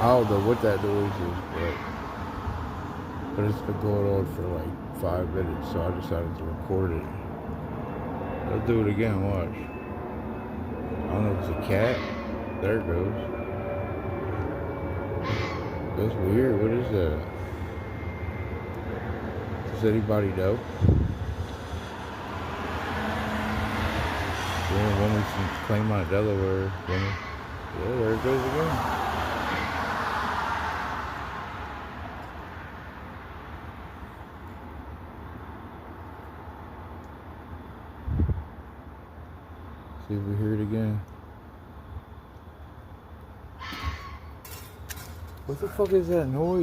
I don't know what that noise is, but it's been going on for like 5 minutes, so I decided to record it. I'll do it again, watch. I don't know if it's a cat. There it goes. That's weird. What is that? Does anybody know? Yeah, woman from Claymont, Delaware. Woman. Yeah, there it goes again. See if we hear it again. What the fuck is that noise?